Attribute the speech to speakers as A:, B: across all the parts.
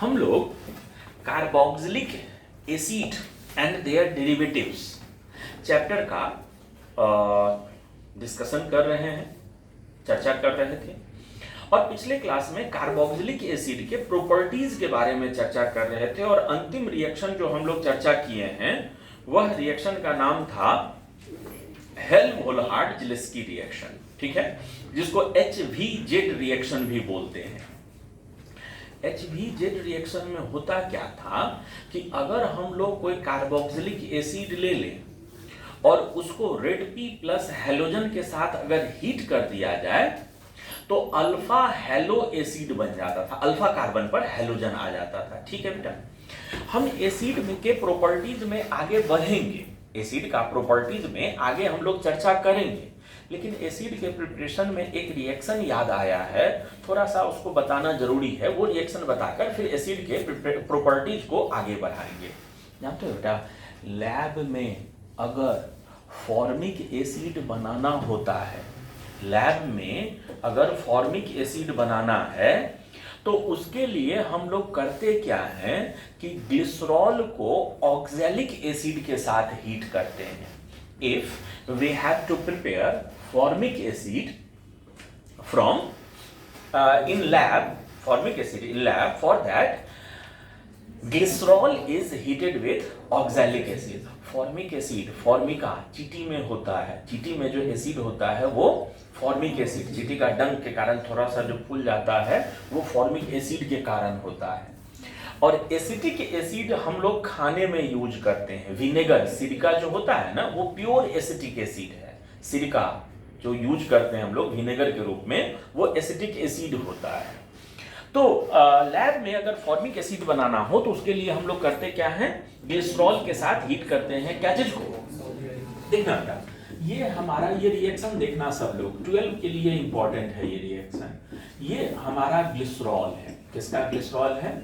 A: हम लोग carboxylic acid and their derivatives chapter का डिस्कशन कर रहे हैं, चर्चा कर रहे थे। और पिछले क्लास में कार्बोक्सिलिक एसिड के प्रॉपर्टीज के बारे में चर्चा कर रहे थे और अंतिम रिएक्शन जो हम लोग चर्चा किए हैं वह रिएक्शन का नाम था हेल्महोल्ट्ज-ज़ालिस्की रिएक्शन, ठीक है, जिसको HVZ रिएक्शन भी बोलते हैं। HVZ रिएक्शन में होता क्या था कि अगर हम लोग कोई कार्बोक्सिलिक एसिड ले लें और उसको रेड पी प्लस हैलोजन के साथ अगर हीट कर दिया जाए तो अल्फा हेलो एसिड बन जाता था, अल्फा कार्बन पर हैलोजन आ जाता था, ठीक है बेटा। हम एसिड के प्रॉपर्टीज में आगे बढ़ेंगे, एसिड का प्रॉपर्टीज में आगे हम लोग चर्चा करेंगे, लेकिन एसिड के प्रिपरेशन में एक रिएक्शन याद आया है, थोड़ा सा उसको बताना जरूरी है। वो रिएक्शन बताकर फिर एसिड के प्रॉपर्टीज को आगे बढ़ाएंगे। जानते हो बेटा, लैब में अगर फॉर्मिक एसिड बनाना होता है, लैब में अगर फॉर्मिक एसिड बनाना है तो उसके लिए हम लोग करते क्या हैं कि ग्लिसरॉल को ऑक्सैलिक एसिड के साथ हीट करते हैं। If we have to prepare formic acid from in lab, formic acid in lab, for that glycerol is heated with oxalic acid. Formic acid फॉर्मिका चींटी में होता है, चींटी में जो एसिड होता है वो फॉर्मिक एसिड, चींटी का डंक के कारण थोड़ा सा जो फूल जाता है वो फॉर्मिक एसिड के कारण होता है। और एसिटिक एसिड हम लोग खाने में यूज करते हैं। विनेगर, सिरका जो होता है ना, वो प्योर एसिटिक एसिड है। सिरका जो यूज करते हैं हम लोग विनेगर के रूप में, वो एसिटिक एसिड होता है। तो लैब में अगर फॉर्मिक एसिड बनाना हो तो उसके लिए हम लोग करते क्या है, ग्लिसरॉल के साथ हीट करते हैं। क्या चीज को देखना बेटा, ये हमारा ये रिएक्शन देखना सब लोग, 12 के लिए इंपॉर्टेंट है ये रिएक्शन। ये हमारा ग्लिसरॉल है, किसका ग्लिसरॉल है,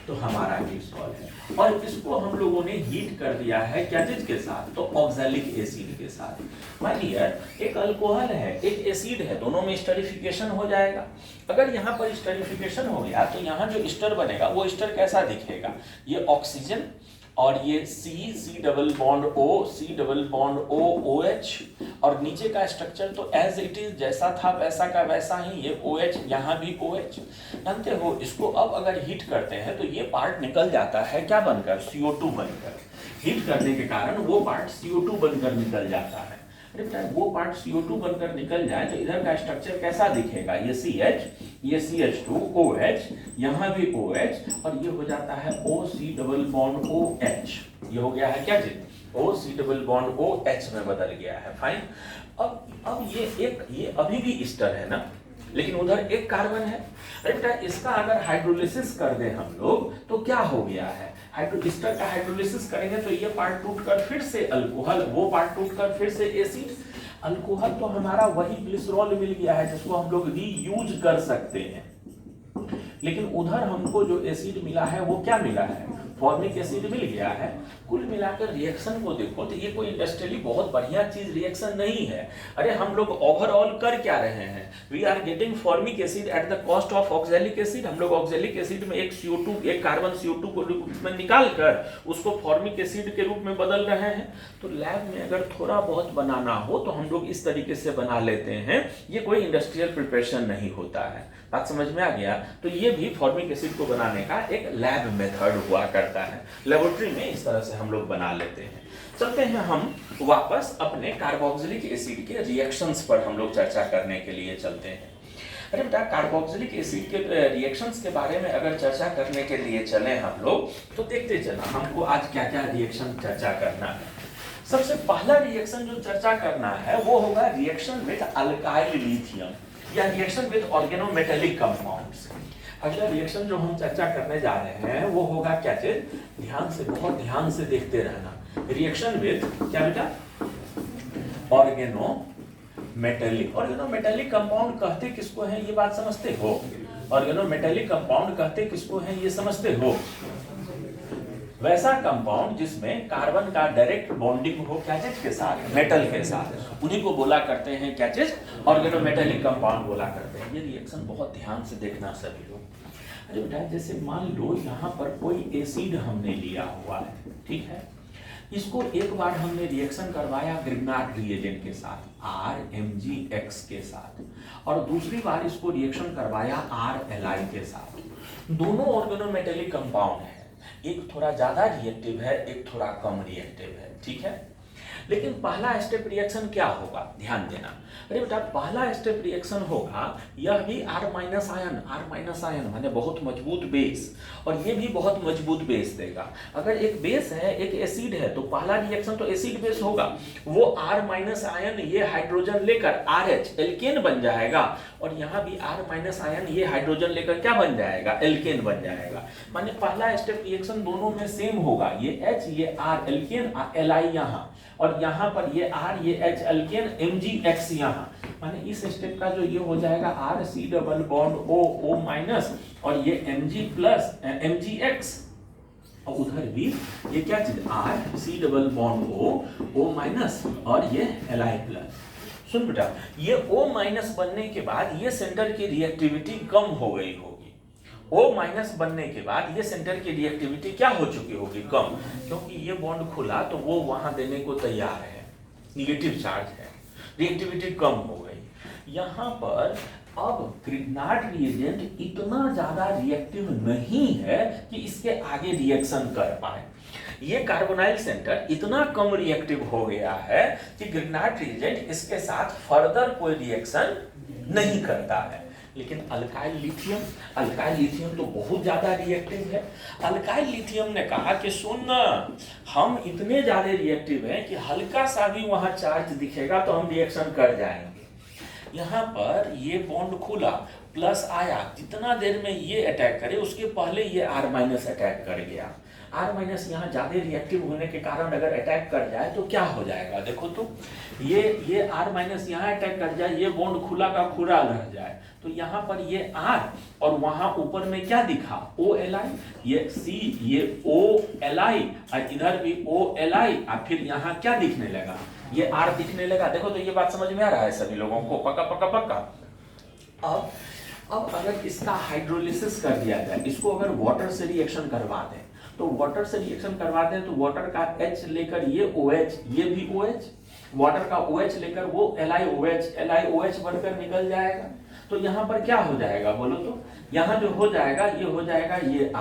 A: तो हमारा ग्लिसरॉल है। और इसको हम लोगों ने हीट कर दिया है क्या चीज के साथ, तो ऑक्सैलिक एसिड के साथ। मान लिया एक अल्कोहल है, एक एसिड है, दोनों में स्टरीफिकेशन हो जाएगा। अगर यहाँ पर स्टरीफिकेशन हो गया तो यहाँ जो एस्टर बनेगा वो एस्टर कैसा दिखेगा, ये ऑक्सीजन और ये C double bond O OH, और नीचे का स्ट्रक्चर तो एज इट इज जैसा था वैसा का वैसा ही, ये OH, यहाँ भी OH। जानते हो, इसको अब अगर हीट करते हैं तो ये पार्ट निकल जाता है क्या बनकर, CO2 बनकर। हीट करने के कारण वो पार्ट CO2 बनकर निकल जाता है। अरे वो पार्ट CO2 बनकर निकल जाए तो इधर का स्ट्रक्चर कैसा दिखेगा, ये CH, ये CH2 OH, यहाँ भी OH, और ये हो जाता है OC डबल बॉन्ड OH। ये हो गया है क्या जी, OC डबल बॉन्ड OH में बदल गया है। फाइन। अब ये अभी भी ईस्टर है ना, लेकिन उधर एक कार्बन है। अरे बेटा, इसका अगर हाइड्रोलिसिस कर दें हम लोग तो क्या हो गया है, ईस्टर का हाइड्रोलिसिस करेंगे तो ये पार्ट टूटकर फिर से अल्कोहल, वो पार्ट टूटकर फिर से एसिड। अल्कोहल तो हमारा वही ग्लिसरॉल मिल गया है जिसको हम लोग रीयूज कर सकते हैं, लेकिन उधर हमको जो एसिड मिला है वो क्या मिला है, फॉर्मिक एसिड मिल गया है। कुल मिलाकर रिएक्शन को देखो तो ये कोई इंडस्ट्रियली बहुत बढ़िया चीज रिएक्शन नहीं है। अरे हम लोग ओवरऑल कर क्या रहे हैं, we are getting formic acid at the cost of oxalic acid. हम लोग ऑक्सैलिक एसिड में एक CO2, एक कार्बन CO2 को रूप में निकाल कर उसको फॉर्मिक एसिड के रूप में बदल रहे हैं। तो लैब में अगर थोड़ा बहुत बनाना हो तो हम लोग इस तरीके से बना लेते हैं, ये कोई इंडस्ट्रियल प्रिपरेशन नहीं होता है। बात समझ में आ गया। तो ये भी फॉर्मिक एसिड को बनाने का एक लैब मेथड हुआ करता है, लेबोरेटरी में इस तरह से हम लोग बना लेते हैं। चलते हैं हम वापस अपने कार्बोक्सिलिक एसिड के रिएक्शंस पर हम लोग चर्चा करने के लिए चलते हैं। अरे बेटा, कार्बोक्सिलिक एसिड के रिएक्शंस के बारे में अगर चर्चा करने के लिए चले हम लोग तो देखते चला हमको आज क्या क्या रिएक्शन चर्चा करना है। सबसे पहला रिएक्शन जो चर्चा करना है वो होगा रिएक्शन विद अल्काइल लिथियम या रिएक्शन विद ऑर्गेनोमेटेलिक कंपाउंड्स। अगला रिएक्शन जो हम चर्चा करने जा रहे हैं वो होगा क्या चीज, ध्यान से, बहुत ध्यान से देखते रहना। रिएक्शन विद क्या बेटा, ऑर्गेनोमेटेलिक। ऑर्गेनोमेटेलिक कंपाउंड कहते किसको हैं, ये बात समझते हो। ऑर्गेनोमेटेलिक कंपाउंड कहते किसको हैं, ये समझते हो। वैसा कंपाउंड जिसमें कार्बन का डायरेक्ट बॉन्डिंग हो क्या चीज के साथ, मेटल के साथ, उन्हीं को बोला करते हैं क्या चीज, ऑर्गेनोमेटेलिक कंपाउंड बोला करते हैं। ये रिएक्शन बहुत ध्यान से देखना सभी लोग। अरे बेटा जैसे मान लो यहाँ पर कोई एसिड हमने लिया हुआ है, ठीक है, इसको एक बार हमने रिएक्शन करवाया ग्रिग्नार्ड रिएजेंट के साथ RMgX के साथ, और दूसरी बार इसको रिएक्शन करवाया RLi के साथ। दोनों ऑर्गेनोमेटेलिक कंपाउंड है, एक थोड़ा ज्यादा रिएक्टिव है, एक थोड़ा कम रिएक्टिव है, ठीक है। लेकिन पहला स्टेप रिएक्शन क्या होगा, ध्यान देना। अरे बेटा पहला स्टेप रिएक्शन होगा, यह भी R माइनस आयन माने बहुत मजबूत बेस, और ये भी बहुत मजबूत बेस देगा। अगर एक बेस है एक एसिड है तो पहला रिएक्शन तो एसिड बेस होगा, वो R माइनस आयन ये हाइड्रोजन लेकर RH एल्केन बन जाएगा, और यहाँ भी R माइनस आयन ये हाइड्रोजन लेकर क्या बन जाएगा, एल्केन बन जाएगा। माने पहला स्टेप रिएक्शन दोनों में सेम होगा, ये H ये R एल्केन Li यहाँ, और यहाँ पर ये R ये H एल्केन MgX यहाँ। माने इस स्टेप का जो ये हो जाएगा RC double bond O minus, और ये Mg प्लस MgX, और उधर भी ये क्या चीज RC double bond O minus, और ये Li प्लस। सुन बेटा ये O माइनस बनने के बाद ये सेंटर की रिएक्टिविटी कम हो गई होगी, O माइनस बनने के बाद ये सेंटर की रिएक्टिविटी क्या हो चुकी होगी, कम, क्योंकि ये बॉन्ड खुला तो वो वहां देने को तैयार है, निगेटिव चार्ज है, रिएक्टिविटी कम हो गई। यहाँ पर अब ग्रिग्नार्ड रिएजेंट इतना ज्यादा रिएक्टिव नहीं है कि इसके आगे रिएक्शन कर पाए। ये कार्बोनाइल सेंटर इतना कम रिएक्टिव हो गया है कि ग्रिग्नार्ड रिएजेंट इसके साथ फर्दर कोई रिएक्शन नहीं करता है। लेकिन अल्काइल लिथियम तो बहुत ज्यादा रिएक्टिव है। अल्काइल लिथियम ने कहा कि सुन, हम इतने ज्यादा रिएक्टिव हैं कि हल्का सा भी वहां चार्ज दिखेगा तो हम रिएक्शन कर जाएंगे। यहाँ पर ये बॉन्ड खुला, प्लस आया, जितना देर में ये अटैक करे उसके पहले ये R माइनस अटैक कर गया। R माइनस यहाँ ज्यादा रिएक्टिव होने के कारण अगर अटैक कर जाए तो क्या हो जाएगा, देखो तो ये R माइनस यहाँ अटैक कर जाए, ये बॉन्ड खुला का खुला रह जाए, तो यहाँ पर ये R और वहां ऊपर में क्या दिखा OLi, ये C ये OLi, और इधर भी OLi, और फिर यहाँ क्या दिखने लगा, ये R दिखने लगा। देखो तो ये बात समझ में आ रहा है सभी लोगों को, पक्का पक्का पक्का। अब अगर इसका हाइड्रोलिसिस कर दिया जाए, इसको अगर वाटर से रिएक्शन करवा दें, तो वाटर से रिएक्शन करवाते हैं तो वाटर का H लेकर ये OH, ये भी OH, वाटर का OH लेकर वो LiOH बनकर निकल जाएगा। तो यहाँ पर क्या हो जाएगा बोलो तो, यहाँ जो हो जाएगा ये हो जाएगा ये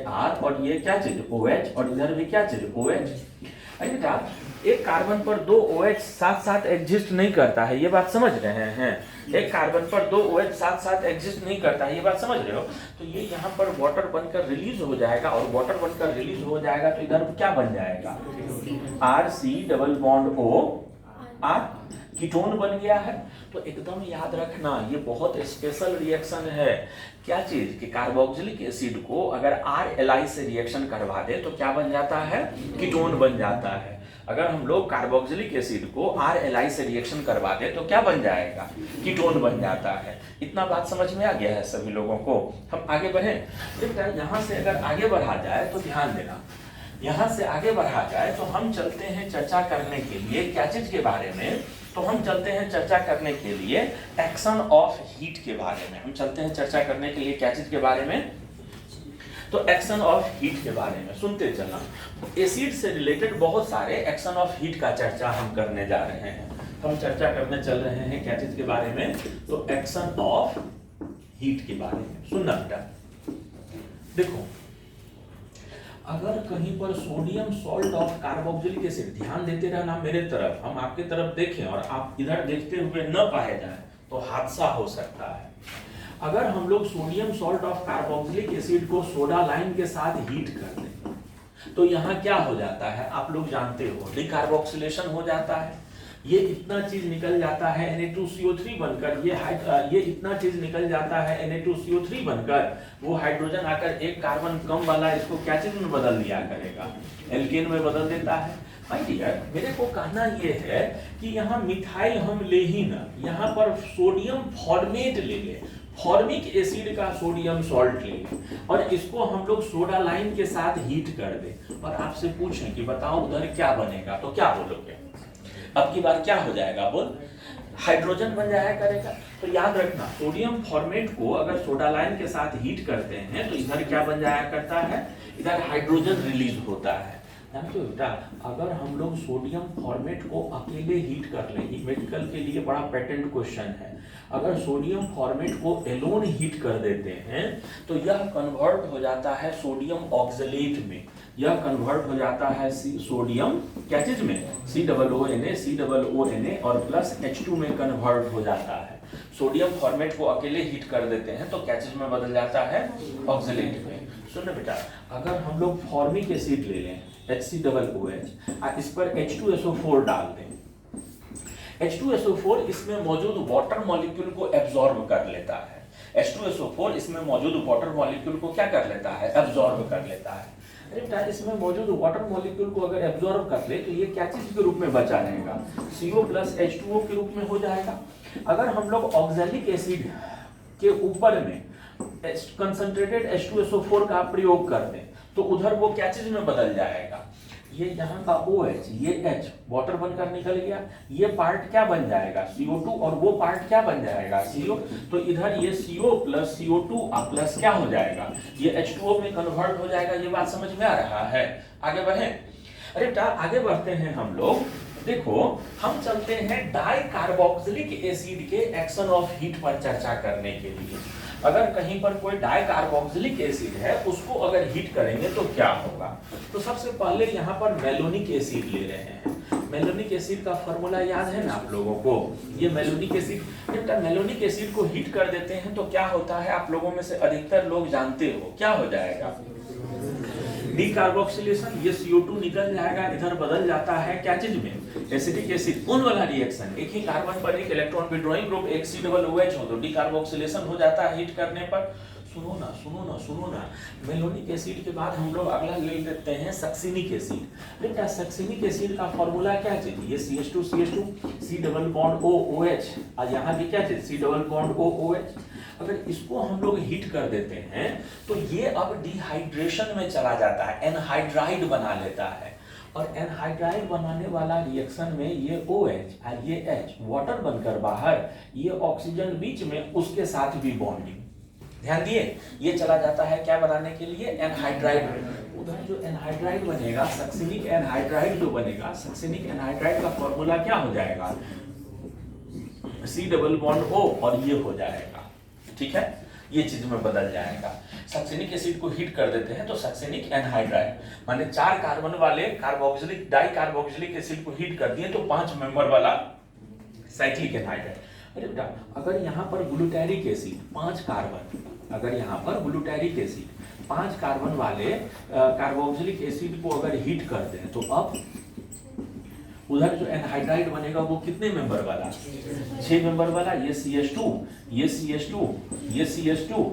A: R और ये क्या चीज OH, और इधर भी क्या चीज OH। अरे बेटा एक कार्बन पर दो OH साथ साथ एग्जिस्ट नहीं करता है, ये बात समझ रहे हैं। एक कार्बन पर दो OH साथ साथ एग्जिस्ट नहीं करता है, ये बात समझ रहे हो। तो ये यहाँ पर वाटर बनकर रिलीज हो जाएगा, और वाटर बनकर रिलीज हो जाएगा तो इधर क्या बन जाएगा RC double bond O R, ketone बन गया है। तो एकदम याद रखना ये बहुत स्पेशल रिएक्शन है। क्या चीज कि कार्बोक्सिलिक एसिड को अगर RLi से रिएक्शन करवा दे तो क्या बन जाता है, कीटोन बन जाता है। अगर हम लोग कार्बोक्सिलिक एसिड को RLi से रिएक्शन करवा दे तो क्या बन जाएगा, कीटोन बन जाता है। इतना बात समझ में आ गया है सभी लोगों को। हम आगे बढ़े, देखिए यहाँ से अगर आगे बढ़ा जाए तो ध्यान देना, यहाँ से आगे बढ़ा जाए तो हम चलते हैं चर्चा करने के लिए क्या चीज के बारे में, तो हम चलते हैं चर्चा करने के लिए एक्शन ऑफ हीट के बारे में। हम चलते हैं चर्चा करने के लिए क्या चीज के बारे में, तो एक्शन ऑफ हीट के बारे में सुनते चलना। एसिड से रिलेटेड बहुत सारे एक्शन ऑफ हीट का चर्चा हम करने जा रहे हैं। हम चर्चा करने चल रहे हैं क्या चीज के बारे में, तो एक्शन ऑफ हीट के बारे में। सुनना बेटा, देखो अगर कहीं पर sodium salt of carboxylic acid, ध्यान देते रहना मेरे तरफ, हम आपके तरफ देखें और आप इधर देखते हुए न पाए जाए तो हादसा हो सकता है। अगर हम लोग sodium salt of carboxylic acid को सोडा लाइम के साथ हीट कर दें तो यहाँ क्या हो जाता है, आप लोग जानते हो, डिकार्बोक्सिलेशन हो जाता है। ये इतना चीज निकल जाता है Na2CO3 बनकर, ये इतना चीज निकल जाता है Na2CO3 बनकर, वो हाइड्रोजन आकर एक कार्बन कम वाला इसको क्या चीज में बदल दिया करेगा, एल्केन में बदल देता है। माय डियर, मेरे को कहना ये है कि यहाँ मिथाइल हम ले ही ना, यहाँ पर सोडियम फॉर्मेट ले ले, फॉर्मिक एसिड का सोडियम सॉल्ट ले और इसको हम लोग सोडा लाइम के साथ हीट कर दे और आपसे पूछें कि बताओ उधर क्या बनेगा, तो क्या बोलोगे? अब की बार क्या हो जाएगा बोल, हाइड्रोजन बन जाया करेगा। तो याद रखना सोडियम फॉर्मेट को अगर सोडालाइन के साथ हीट करते हैं तो इधर क्या बन जाया करता है, इधर हाइड्रोजन रिलीज होता है। जानते हो बेटा, अगर हम लोग सोडियम फॉर्मेट को अकेले हीट कर लें, ये मेडिकल के लिए बड़ा पेटेंट क्वेश्चन है, अगर सोडियम फॉर्मेट को एलोन हीट कर देते हैं तो यह कन्वर्ट हो जाता है सोडियम ऑक्सलेट में, यह कन्वर्ट हो जाता है सोडियम क्या चीज में, COONA और प्लस H2 में कन्वर्ट हो जाता है। सोडियम फॉर्मेट को अकेले हीट कर देते हैं तो क्या चीज में बदल जाता है, ऑक्सलेट में। सुनो बेटा, अगर हम लोग फॉर्मिक एसिड ले लें HCOOH, इस पर H2SO4 डाल दें, H2SO4 इसमें मौजूद वाटर मॉलिक्यूल को एब्जॉर्ब कर लेता है। H2SO4 इसमें मौजूद वाटर मॉलिक्यूल को क्या कर लेता है, एब्जॉर्ब कर लेता है। अरे बेटा, इसमें मौजूद वाटर मॉलिक्यूल को अगर एब्जॉर्ब कर ले तो ये क्या चीज के रूप में बचा रहेगा, CO प्लस H2O के रूप में हो जाएगा। अगर हम लोग ऑक्सैलिक एसिड के ऊपर में कंसंट्रेटेड H2SO4 का प्रयोग कर दें तो उधर वो क्या चीज में बदल जाएगा, ये यहाँ का OH, ये H वाटर बनकर निकल गया, ये पार्ट क्या बन जाएगा, CO2, और वो पार्ट क्या बन जाएगा, CO। तो इधर ये CO प्लस CO2 प्लस क्या हो जाएगा, ये H2O में कन्वर्ट हो जाएगा। ये बात समझ में आ रहा है? आगे बढ़े। अरे बेटा, आगे बढ़ते हैं हम लोग। देखो, हम चलते हैं डाई कार्बोक्सिलिक एसिड के एक्शन ऑफ हीट पर चर्चा करने के लिए। अगर कहीं पर कोई डाई कार्बोक्सिलिक एसिड है, उसको अगर हीट करेंगे तो क्या होगा। तो सबसे पहले यहाँ पर मेलोनिक एसिड ले रहे हैं। मेलोनिक एसिड का फॉर्मूला याद है ना आप लोगों को, ये मेलोनिक एसिड, जब मेलोनिक एसिड को हीट कर देते हैं तो क्या होता है, आप लोगों में से अधिकतर लोग जानते हो क्या हो जाएगा, डीकार्बोक्सिलेशन, ये CO2 निकल जाएगा, इधर बदल जाता है क्या चीज में, एसिटिक एसिड। कौन वाला रिएक्शन, एक ही कार्बन पर एक इलेक्ट्रॉन विड्रॉइंग ग्रुप एक COOH हो तो डीकार्बोक्सिलेशन हो जाता है हीट करने पर। सुनो ना, मेलोनिक एसिड के बाद हम लोग अगला ले लेते हैं सक्सिनिक एसिड। बेटा, सक्सिनिक एसिड का फॉर्मूला क्या चीज, ये CH2 C double bond OOH, और यहाँ भी क्या चीज, C डबल बॉन्ड OOH। अगर इसको हम लोग हीट कर देते हैं तो ये अब डिहाइड्रेशन में चला जाता है, एनहाइड्राइड बना लेता है, और एनहाइड्राइड बनाने वाला रिएक्शन में ये OH और ये H वाटर बनकर बाहर, ये ऑक्सीजन बीच में, उसके साथ भी बॉन्डिंग, ध्यान दिए, ये चला जाता है क्या बनाने के लिए, एनहाइड्राइड। उधर जो एनहाइड्राइड बनेगा, सक्सिनिक एनहाइड्राइड जो बनेगा, सक्सिनिक एनहाइड्राइड का फॉर्मूला क्या हो जाएगा, C डबल बॉन्ड O, और ये हो जाएगा, ठीक है, ये चीज में बदल जाएगा। सक्सिनिक एसिड को हीट कर देते हैं तो सक्सिनिक एनहाइड्राइड, माने 4 कार्बन वाले कार्बोक्सिलिक डाई कार्बोक्सिलिक एसिड को हीट कर दिए तो 5 मेंबर वाला साइक्लिक एनहाइड्राइड। अरे बेटा, अगर यहाँ पर ग्लूटारिक एसिड 5 कार्बन, अगर यहाँ पर ग्लूटारिक एसिड 5 कार्बन वाले कार्बोक्सिलिक एसिड को अगर हीट कर दें तो अब उधर जो एनहाइड्राइड बनेगा वो कितने मेंबर वाला, 6 मेंबर वाला, ये CH2, ये CH2, ये CH2,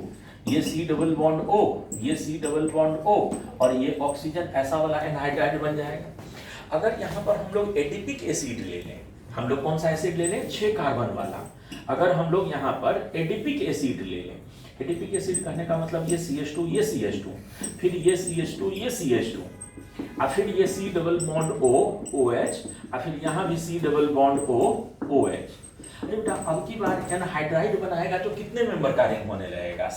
A: ये C डबल बॉन्ड O, ये C डबल बॉन्ड O, और ये ऑक्सीजन, ऐसा वाला एनहाइड्राइड बन जाएगा। अगर यहाँ पर हम लोग एडिपिक एसिड ले लें, हम लोग कौन सा एसिड ले लें, 6 कार्बन वाला, अगर हम लोग यहाँ पर एडिपिक एसिड ले लें, एडिपिक एसिड कहने का मतलब ये CH2, ये CH2, फिर ये CH2, ये CH2, और फिर ये C double bond O OH, और फिर यहाँ भी C double bond O OH। अरे बेटा, अब की बार एनहाइड्राइड बनाएगा तो कितने मेंबर का रिंग होने लगेगा,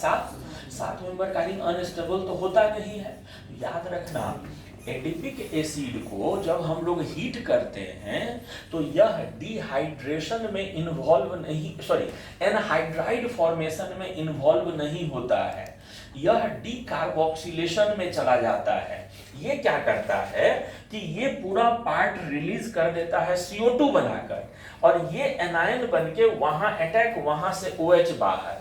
A: 7 मेंबर का रिंग अनस्टेबल तो होता नहीं है। याद रखना, एडिपिक एसिड को जब हम लोग हीट करते हैं तो यह डिहाइड्रेशन में इन्वॉल्व नहीं, एनहाइड्राइड फॉर्मेशन में इन्वॉल्व नहीं होता है, यह डीकार्बोक्सिलेशन में चला जाता है। ये क्या करता है कि ये पूरा पार्ट रिलीज कर देता है CO2 बनाकर, और ये एनायन बनके वहां अटैक, वहां से OH बाहर,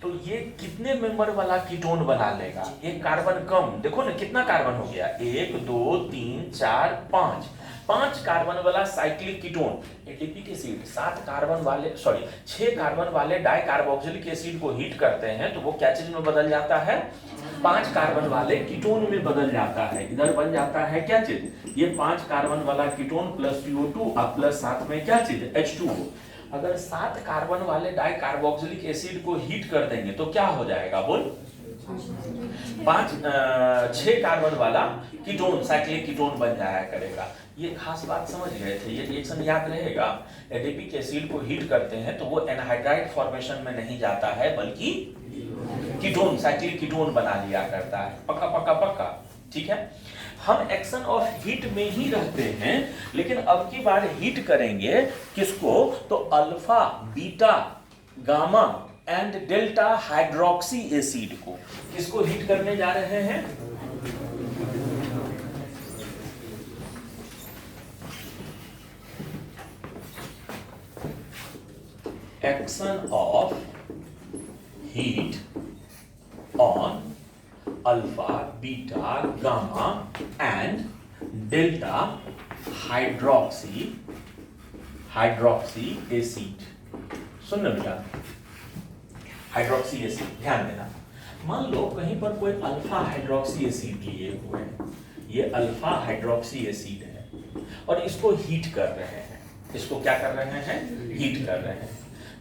A: तो ये कितने मेंबर वाला कीटोन बना लेगा, एक कार्बन कम, देखो ना कितना कार्बन हो गया, 1 2 3 4 5 कार्बन वाला cyclic ketone. ATP acid 6 carbon वाले डाई कार्बोक्सिलिक एसिड को हीट करते हैं तो वो क्या चीज में बदल जाता है, 5 कार्बन वाले कीटोन में बदल जाता है। इधर बन जाता है क्या चीज, ये 5 कार्बन वाला कीटोन प्लस CO2 और प्लस साथ में क्या चीज, H2O। अगर 7 कार्बन वाले डाई कार्बोक्सिलिक एसिड को हीट कर देंगे तो क्या हो जाएगा, बोल, छह कार्बन वाला कीटोन, साइक्लिक कीटोन बन जाया करेगा। ये खास बात समझ गए थे, ये रिएक्शन याद रहेगा। एडिपिक एसिड को हीट करते हैं तो वो एनहाइड्राइड फॉर्मेशन में नहीं जाता है, बल्कि कीटोन, साइक्लिक कीटोन बना लिया करता है। पक्का पक्का पक्का, ठीक है। हम एक्शन ऑफ हीट में ही रहते हैं, लेकिन अब की बार हीट करेंगे किसको, तो alpha, beta, gamma and delta hydroxy acid को। किसको हीट करने जा रहे हैं? Action of heat on alpha, beta, gamma and delta hydroxy acid. सुन बेटा, हाइड्रोक्सी एसिड, ध्यान देना। मान लो कहीं पर कोई अल्फा हाइड्रोक्सी एसिड लिए हुए हैं, ये अल्फा हाइड्रोक्सी एसिड है और इसको हीट कर रहे हैं। इसको क्या कर रहे हैं? हीट कर रहे हैं।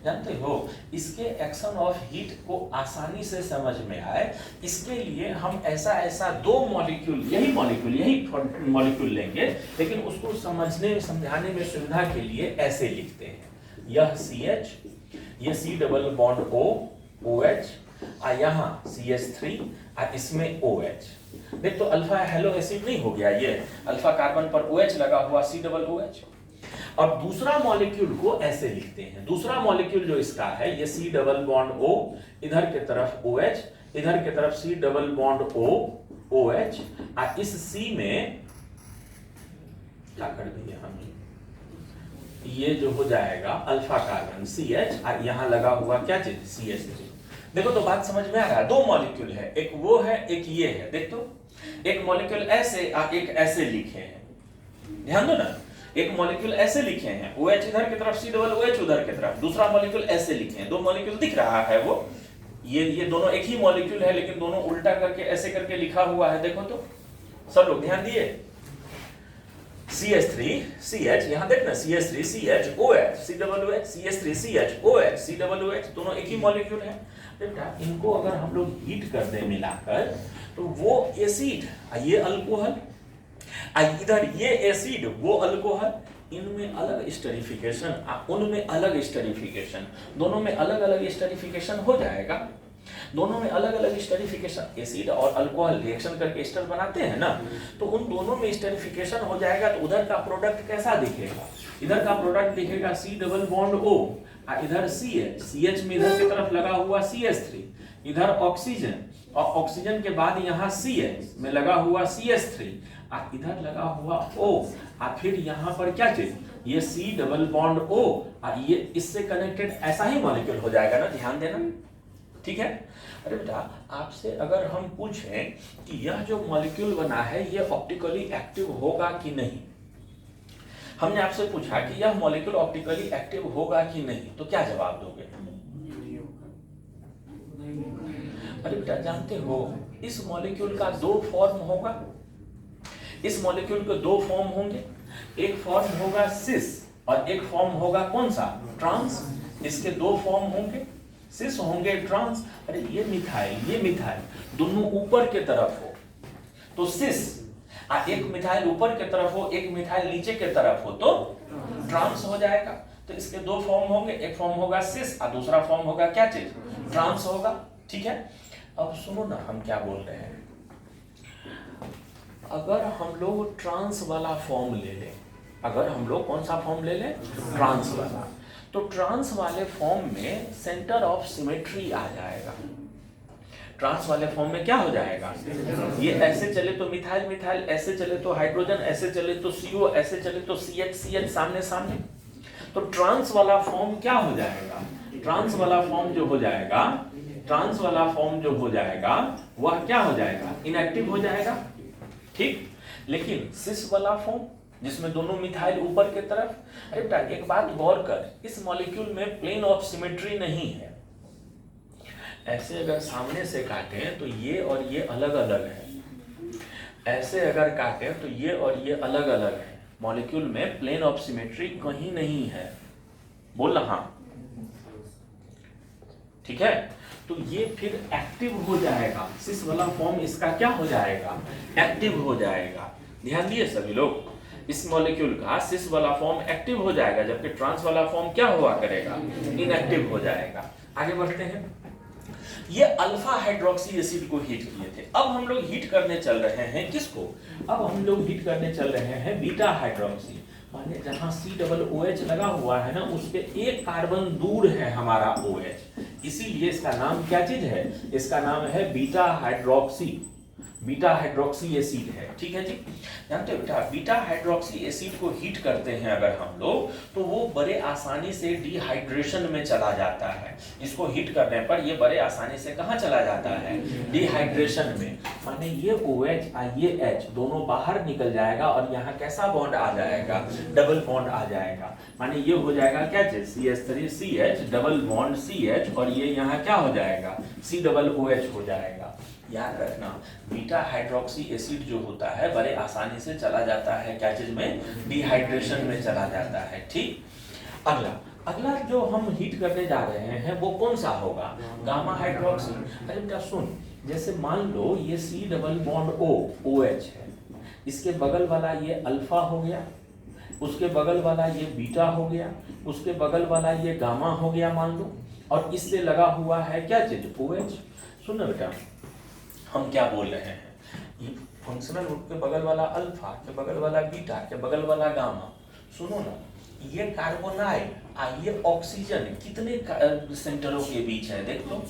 A: जानते हो, इसके एक्शन ऑफ हीट को आसानी से समझ में आए, इसके लिए हम ऐसा दो मॉलिक्यूल, यही मॉलिक्यूल लेंगे, लेकिन उसको समझाने में सुविधा के लिए ऐसे लिखते हैं। यह CH, ये C double bond O, OH, और यहाँ CH3 और इसमें OH। देख तो अल्फा हेलो एसिड नहीं हो गया, ये अल्फा कार्बन पर OH लगा हुआ, C डबल OH। अब दूसरा मॉलिक्यूल को ऐसे लिखते हैं। दूसरा मॉलिक्यूल जो इसका है, ये C डबल बॉन्ड O, इधर के तरफ OH, इधर के तरफ C double bond O, OH, और इस C में क्या कर दिए हम, ये जो हो जाएगा अल्फा कार्बन CH, और यहां लगा हुआ क्या चीज, CH3। देखो तो बात समझ में आ रहा है? दो मॉलिक्यूल है, एक वो है, एक ये है। देख तो, एक मॉलिक्यूल ऐसे और एक ऐसे लिखे हैं, ध्यान दो ना। एक मॉलिक्यूल ऐसे लिखे हैं, OH इधर की तरफ, C डबल OH उधर की तरफ। दूसरा मॉलिक्यूल ऐसे लिखे हैं, दो मॉलिक्यूल दिख रहा है वो, ये दोनों एक ही मॉलिक्यूल है, लेकिन दोनों उल्टा करके ऐसे करके लिखा हुआ है। देखो तो, सब लोग ध्यान दिए। CH3 CH, यहां देखना, CH3 CH OH C double OH, CH3 CH OH C double OH, दोनों एक ही मॉलिक्यूल है। बेटा इनको अगर हम लोग हीट कर दें मिलाकर, तो वो एसिड, ये अल्कोहल, इधर ये एसिड, वो अल्कोहल, इनमें अलग स्टेरिफिकेशन, उनमें अलग स्टेरिफिकेशन, दोनों में अलग अलग स्टेरिफिकेशन हो जाएगा। दोनों में अलग अलग स्टेरिफिकेशन, एसिड और अल्कोहल रिएक्शन करके एस्टर बनाते हैं ना, तो उन दोनों में स्टेरिफिकेशन हो जाएगा। तो उधर का प्रोडक्ट कैसा दिखेगा? इधर का प्रोडक्ट दिखेगा C डबल बॉन्ड O, इधर CH में इधर की तरफ लगा हुआ CH3, इधर ऑक्सीजन, और ऑक्सीजन के बाद यहाँ CH में लगा हुआ CH3, इधर लगा हुआ O, और फिर यहाँ पर क्या चीज, ये C डबल बॉन्ड O, और ये इससे कनेक्टेड ऐसा ही मॉलिक्यूल हो जाएगा ना, ध्यान देना, ठीक है। अरे बेटा आपसे अगर हम पूछें कि यह जो मॉलिक्यूल बना है ये ऑप्टिकली एक्टिव होगा कि नहीं, हमने आपसे पूछा कि यह मॉलिक्यूल ऑप्टिकली एक्टिव होगा कि नहीं, तो क्या जवाब दोगे? अरे बेटा जानते हो, इस मॉलिक्यूल का दो फॉर्म होगा। इस मॉलिक्यूल के दो फॉर्म होंगे, एक फॉर्म होगा सिस और एक फॉर्म होगा कौन सा, ट्रांस। इसके दो फॉर्म होंगे, सिस होंगे, ट्रांस। अरे ये मिथाइल दोनों ऊपर के तरफ हो तो सिस, एक मिथाइल ऊपर के तरफ हो, एक मिथाइल नीचे के तरफ हो तो ट्रांस हो जाएगा। तो इसके दो फॉर्म होंगे, एक फॉर्म होगा सिस और दूसरा फॉर्म होगा क्या चीज, ट्रांस होगा, ठीक है। अब सुनो ना हम क्या बोल रहे हैं। अगर हम लोग ट्रांस वाला फॉर्म ले लें, अगर हम लोग कौन सा फॉर्म ले लें, ट्रांस वाला, तो ट्रांस वाले फॉर्म में सेंटर ऑफ सिमेट्री आ जाएगा। ट्रांस वाले फॉर्म में क्या हो जाएगा, ये ऐसे चले तो मिथाइल मिथाइल, ऐसे चले तो हाइड्रोजन, ऐसे चले तो CO, ऐसे चले तो CH सामने सामने। तो ट्रांस वाला फॉर्म क्या हो जाएगा, ट्रांस वाला फॉर्म जो हो जाएगा, ट्रांस वाला फॉर्म जो हो जाएगा वह क्या हो जाएगा, इनएक्टिव हो जाएगा, ठीक। लेकिन सिस वाला फॉर्म जिसमें दोनों मिथाइल ऊपर के तरफ, अरे बेटा एक बात गौर कर, इस मॉलिक्यूल में प्लेन ऑफ सिमेट्री नहीं है। ऐसे अगर सामने से काटें तो ये और ये अलग अलग है, ऐसे अगर काटें तो ये और ये अलग अलग है। मॉलिक्यूल में प्लेन ऑफ सिमेट्री कहीं नहीं है, बोल रहा, ठीक है। तो ये फिर एक्टिव हो जाएगा, सिस वाला फॉर्म इसका क्या हो जाएगा, एक्टिव हो जाएगा। ध्यान दिए सभी लोग, इस मॉलिक्यूल का सिस वाला फॉर्म एक्टिव हो जाएगा, जबकि ट्रांस वाला फॉर्म क्या हुआ करेगा, इनएक्टिव हो जाएगा। आगे बढ़ते हैं। ये अल्फा हाइड्रोक्सी एसिड को हीट किए थे, अब हम लोग हीट करने चल रहे हैं किसको, अब हम लोग हीट करने चल रहे हैं बीटा हाइड्रोक्सी, माने जहां COOH लगा हुआ है ना, उस पे एक कार्बन दूर है हमारा OH, इसीलिए इसका नाम क्या चीज है, इसका नाम है बीटा हाइड्रोक्सी एसिड है। ठीक है जी, जानते हो बेटा, बीटा हाइड्रोक्सी एसिड को हीट करते हैं अगर हम लोग, तो वो बड़े आसानी से डिहाइड्रेशन में चला जाता है। इसको हीट करने पर ये बड़े आसानी से कहाँ चला जाता है, डिहाइड्रेशन में, माने ये OH और ये H दोनों बाहर निकल जाएगा और यहाँ कैसा बॉन्ड आ जाएगा, डबल बॉन्ड आ जाएगा, माने ये हो जाएगा क्या चीज, CH3CH डबल बॉन्ड CH, और ये यहाँ क्या हो जाएगा, COOH हो जाएगा। याद रखना, बीटा हाइड्रोक्सी एसिड जो होता है बड़े आसानी से चला जाता है क्या चीज में, डिहाइड्रेशन में चला जाता है। ठीक, अगला जो हम हीट करने जा रहे हैं वो कौन सा होगा, गामा हाइड्रोक्सी। अरे बेटा सुन, जैसे मान लो ये C double bond O OH है, इसके बगल वाला ये अल्फा हो गया, उसके बगल वाला ये बीटा हो गया, उसके बगल वाला ये गामा हो गया मान लो, और इससे लगा हुआ है क्या चीज, OH। सुनो बेटा, हम क्या बोल रहे हैं, फंक्शनल ग्रुप के बगल वाला अल्फा, के बगल वाला बीटा, के बगल वाला गामा, सुनो ना, ये कार्बोनाइल और ये ऑक्सीजन कितने सेंटरों के बीच है, देख लो,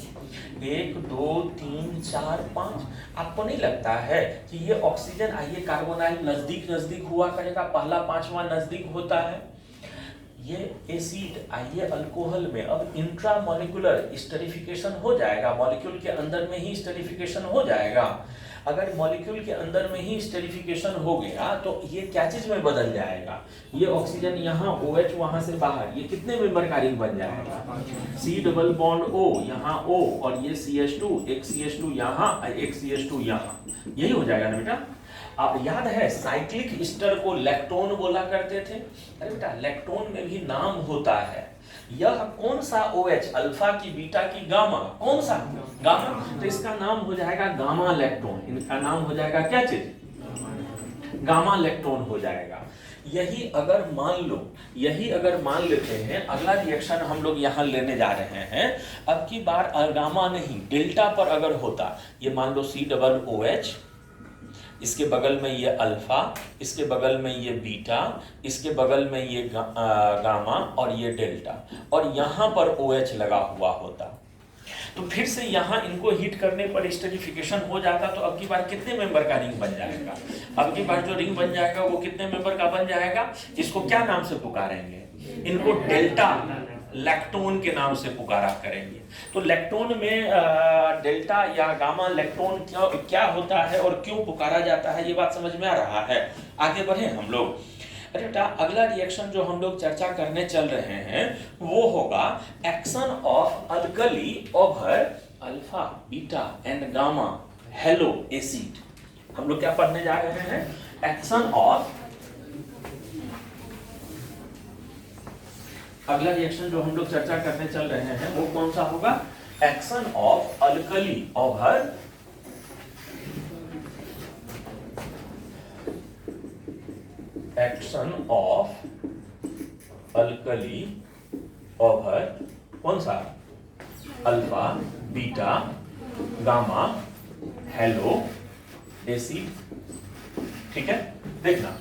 A: 1 2 3 4 5। आपको नहीं लगता है कि ये ऑक्सीजन और ये कार्बोनाइल नजदीक नजदीक हुआ करेगा, पहला पांचवा नजदीक होता है। ये एसिड ये अल्कोहल में अब इंट्रामॉलिक्यूलर स्टेरिफिकेशन हो जाएगा, मॉलिक्यूल के अंदर में ही स्टेरिफिकेशन हो जाएगा। अगर मॉलिक्यूल के अंदर में ही स्टेरिफिकेशन हो गया तो ये क्या चीज में बदल जाएगा, ये ऑक्सीजन यहाँ, OH वहां से बाहर, ये कितने मेंबर का रिंग बन जाएगा, C डबल बॉन्ड O यहाँ O, और ये CH2, एक CH2 यहाँ, एक CH2 यहाँ, यही हो जाएगा ना बेटा। अब याद है साइक्लिक ईस्टर को लैक्टोन बोला करते थे, अरे बेटा लैक्टोन में भी नाम होता है। यह कौन सा OH, अल्फा की, बीटा की, गामा, कौन सा, गामा, तो इसका नाम हो जाएगा गामा लैक्टोन, इनका नाम हो जाएगा क्या चीज, गामा लैक्टोन हो जाएगा। यही अगर मान लेते हैं, अगला रिएक्शन हम लोग यहाँ लेने जा रहे हैं, अब की बार गामा नहीं डेल्टा पर अगर होता, ये मान लो C डबल OH, इसके बगल में ये अल्फा, इसके बगल में ये बीटा, इसके बगल में ये गामा और ये डेल्टा, और यहाँ पर OH लगा हुआ होता, तो फिर से यहाँ इनको हीट करने पर स्टेरिफिकेशन हो जाता, तो अब की बार कितने मेंबर का रिंग बन जाएगा, अब की बार जो रिंग बन जाएगा वो कितने मेंबर का बन जाएगा, इसको क्या नाम से पुकारेंगे, इनको डेल्टा लैक्टोन के नाम से पुकारा करेंगे। तो लैक्टोन में डेल्टा या गामा लैक्टोन क्या होता है और क्यों पुकारा जाता है, ये बात समझ में आ रहा है। आगे बढ़े हम लोग। अरे बेटा अगला रिएक्शन जो हम लोग चर्चा करने चल रहे हैं वो होगा action of alkali over alpha, beta and gamma hello acid. हम लोग क्या पढ़ने जा रहे हैं, एक्शन ऑफ, अगला रिएक्शन जो हम लोग चर्चा करने चल रहे हैं वो कौन सा होगा, action of alkali over action of alkali over कौन सा, alpha, beta, gamma, hello acid. ठीक है, देखना,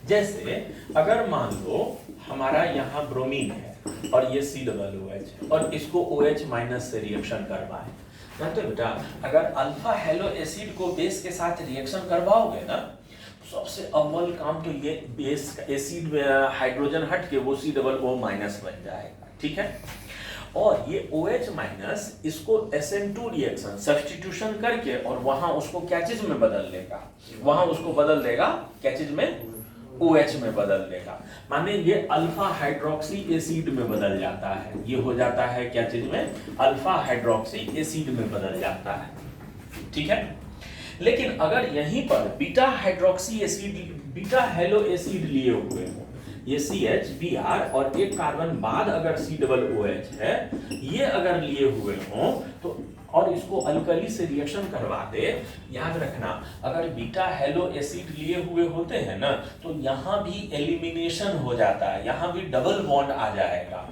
A: जैसे अगर मान लो हमारा यहाँ ब्रोमीन है और ये C डबल OH और इसको OH माइनस से रिएक्शन करवाए, जानते हो बेटा अगर अल्फा हेलो एसिड को बेस के साथ रिएक्शन करवाओगे ना, सबसे अव्वल काम तो ये बेस एसिड में हाइड्रोजन हट के वो C डबल O माइनस बन जाएगा। ठीक है, और ये OH माइनस इसको SN2 रिएक्शन सब्स्टिट्यूशन करके और वहां उसको क्या चीज में बदल देगा, वहां उसको बदल देगा क्या चीज में, OH में बदल देगा, माने ये अल्फा हाइड्रोक्सी एसिड में बदल जाता है, ये हो जाता है क्या चीज में, अल्फा हाइड्रोक्सी एसिड में बदल जाता है। ठीक है, लेकिन अगर यहीं पर beta hydroxy acid, beta hello acid लिए हुए हो, ये CH Br और एक कार्बन बाद अगर COOH है, ये अगर लिए हुए हों तो और इसको अल्कली से रिएक्शन करवा दे, याद रखना अगर बीटा हेलो एसिड लिए हुए होते हैं ना तो यहाँ भी एलिमिनेशन हो जाता है, यहाँ भी डबल बॉन्ड आ जाएगा।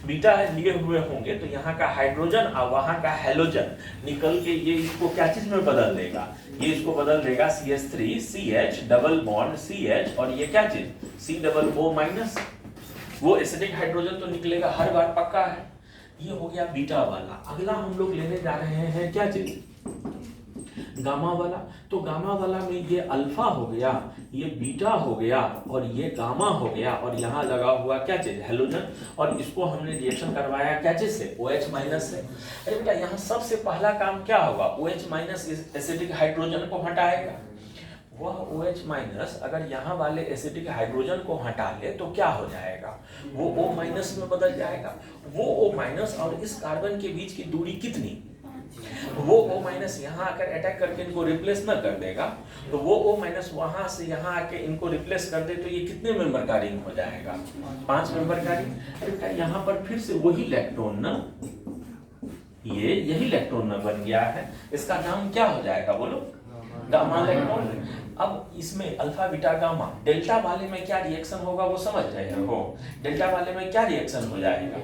A: बीटा लिए हुए होंगे तो यहाँ का हाइड्रोजन और वहाँ का हेलोजन निकल के ये इसको क्या चीज में बदल देगा, ये इसको बदल देगा CH3 CH double bond CH और ये क्या चीज COO-, वो एसिडिक हाइड्रोजन तो निकलेगा हर बार, पक्का है। ये हो गया बीटा वाला। अगला हम लोग लेने जा रहे हैं क्या चीज, गामा वाला। तो गामा वाला में ये अल्फा हो गया, ये बीटा हो गया और ये गामा हो गया और यहाँ लगा हुआ क्या चीज, हेलोजन, और इसको हमने रिएक्शन करवाया क्या चीज से, OH- से। अरे बेटा यहाँ सबसे पहला काम क्या होगा, OH- एसिडिक हाइड्रोजन को हटाएगा। वह OH- अगर यहाँ वाले एसिडिक हाइड्रोजन को हटा ले तो क्या हो जाएगा, वो O- में बदल जाएगा। वो O- और इस कार्बन के बीच की दूरी कितनी, वो O- यहाँ आकर अटैक करके इनको रिप्लेस न कर देगा, तो वो O- वहां से यहाँ आके इनको रिप्लेस कर दे तो ये कितने मेंबर का रिंग हो जाएगा, 5 मेंबर का रिंग। अरे यहाँ पर फिर से वही इलेक्ट्रॉन ना, ये यही इलेक्ट्रॉन न बन गया है, इसका नाम क्या हो जाएगा बोलो, गामा इलेक्ट्रॉन। अब इसमें अल्फा बीटा गामा, डेल्टा वाले में क्या रिएक्शन होगा वो समझ रहे हो, डेल्टा वाले में क्या रिएक्शन हो जाएगा,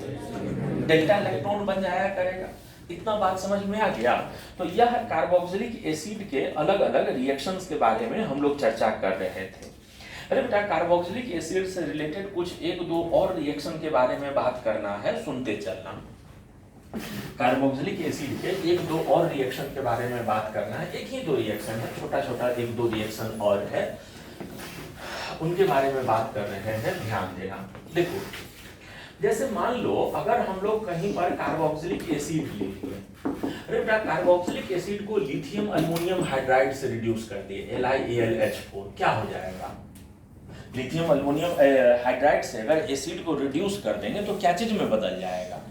A: डेल्टा इलेक्ट्रॉन बन जाया करेगा। इतना बात समझ में आ गया। तो यह कार्बोक्सिलिक एसिड के अलग अलग रिएक्शंस के बारे में हम लोग चर्चा कर रहे थे। अरे बेटा कार्बोक्सिलिक एसिड से रिलेटेड कुछ एक दो और रिएक्शन के बारे में बात करना है, सुनते चलना। कार्बोक्सिलिक एसिड के एक दो और रिएक्शन के बारे में बात करना है, एक ही दो रिएक्शन है, छोटा छोटा एक दो रिएक्शन और है, उनके बारे में बात कर रहे हैं, ध्यान देना। देखो जैसे मान लो अगर हम लोग कहीं पर कार्बोक्सिलिक एसिड लिए, अरे बेटा कार्बोक्सिलिक एसिड को लिथियम अल्युमिनियम हाइड्राइड से रिड्यूस कर दिए, LiAlH4, क्या हो जाएगा, लिथियम अल्युमिनियम हाइड्राइड से अगर एसिड को रिड्यूस कर देंगे तो क्या चीज में बदल जाएगा,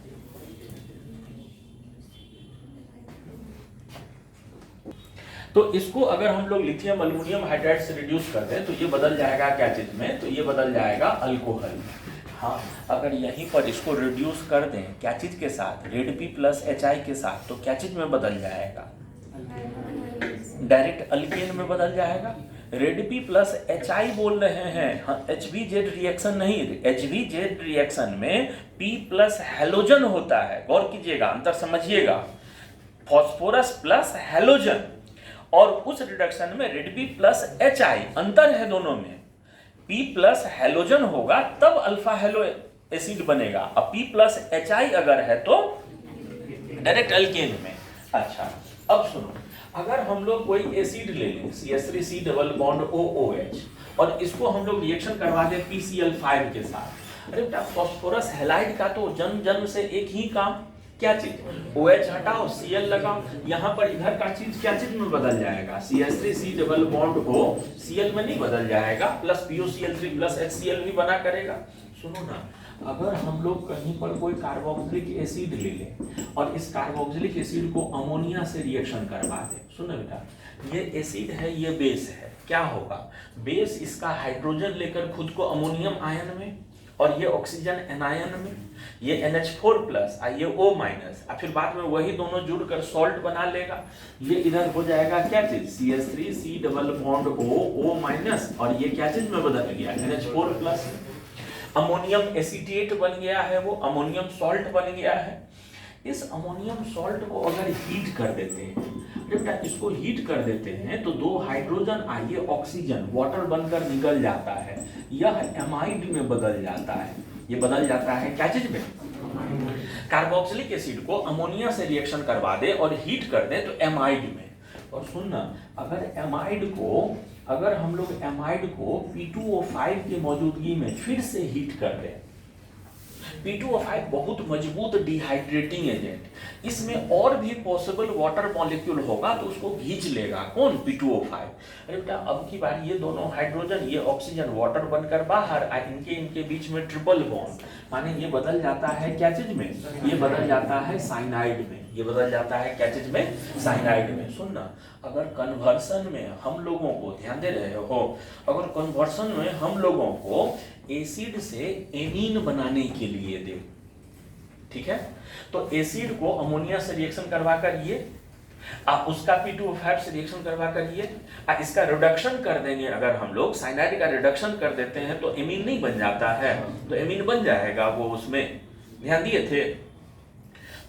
A: तो इसको अगर हम लोग लिथियम अल्युमिनियम हाइड्राइड से रिड्यूस कर दें तो ये बदल जाएगा क्या चीज में, तो ये बदल जाएगा अल्कोहल। हाँ अगर यहीं पर इसको रिड्यूस कर दें क्या चीज के साथ, रेड प्लस HI के साथ, तो क्या चीज में बदल जाएगा, डायरेक्ट अल्केन में बदल जाएगा। रेड प्लस HI बोल रहे हैं, हाँ HVZ रिएक्शन नहीं, HVZ रिएक्शन में P प्लस हेलोजन होता है, गौर कीजिएगा, अंतर समझिएगा, फॉस्फोरस प्लस हेलोजन, और उस रिडक्शन में रेड प्लस HI, अंतर है दोनों में, P प्लस हेलोजन होगा तब अल्फा हेलो एसिड बनेगा, अब P प्लस HI अगर है तो डायरेक्ट अल्केन में। अच्छा अब सुनो, अगर हम लोग कोई एसिड ले लें CH3C डबल बॉन्ड OOH और इसको हम लोग रिएक्शन करवा दें PCl5 के साथ, अरे बेटा फॉस्फोरस हैलाइड का तो जन्म जन्म से एक ही काम, क्या चीज, OH हटाओ Cl लगाओ, यहाँ पर इधर का चीज क्या चीज में बदल जाएगा, CH3C double bond O Cl में नहीं बदल जाएगा, प्लस POCl3 प्लस HCl भी बना करेगा। सुनो ना, अगर हम लोग कहीं पर कोई कार्बोक्सिलिक एसिड ले लें और इस कार्बोक्सिलिक एसिड को अमोनिया से रिएक्शन करवा दें, सुनो बेटा ये एसिड है ये बेस है, क्या होगा, बेस इसका हाइड्रोजन लेकर खुद को अमोनियम आयन में और ये ऑक्सीजन एनायन में, ये NH4 प्लस ये O माइनस, फिर बाद में वही दोनों जुड़कर सॉल्ट बना लेगा, ये इधर हो जाएगा क्या चीज, CH3C double bond O minus, और ये क्या चीज में बदल गया, NH4 प्लस, अमोनियम एसीटेट बन गया है, वो अमोनियम सॉल्ट बन गया है। इस अमोनियम सॉल्ट को अगर हीट कर देते हैं, बेटा इसको हीट कर देते हैं तो दो हाइड्रोजन आइए ऑक्सीजन वाटर बनकर निकल जाता है, यह एमाइड में बदल जाता है, ये बदल जाता है क्या चीज में, कार्बोक्सिलिक एसिड को अमोनिया से रिएक्शन करवा दे और हीट कर दे तो एमाइड में। और सुनना, अगर हम लोग एमाइड को P2O5 की मौजूदगी में फिर से हीट कर दें, P2O5 बहुत मजबूत डिहाइड्रेटिंग एजेंट, इसमें और भी पॉसिबल वाटर मॉलिक्यूल होगा तो उसको खींच लेगा, कौन, P2O5। अरे बेटा अब की बार ये दोनों हाइड्रोजन ये ऑक्सीजन वाटर बनकर बाहर, इनके बीच में ट्रिपल बॉन्ड, माने ये बदल जाता है क्या चीज में, ये बदल जाता है साइनाइड में। ये बदल जाता है क्या चीज में, साइनाइड में। सुनना, अगर कन्वर्सन में हम लोगों को, ध्यान दे रहे हो, अगर कन्वर्सन में हम लोगों को एसिड से एमीन बनाने के लिए दे, ठीक है, तो एसिड को अमोनिया से रिएक्शन करवा कर ये आप उसका P2O5 से रिएक्शन करवा कर ये इसका रिडक्शन कर देंगे। अगर हम लोग साइनाइड का रिडक्शन कर देते हैं तो एमीन नहीं बन जाता है, तो एमीन बन जाएगा वो, उसमें ध्यान दिए थे।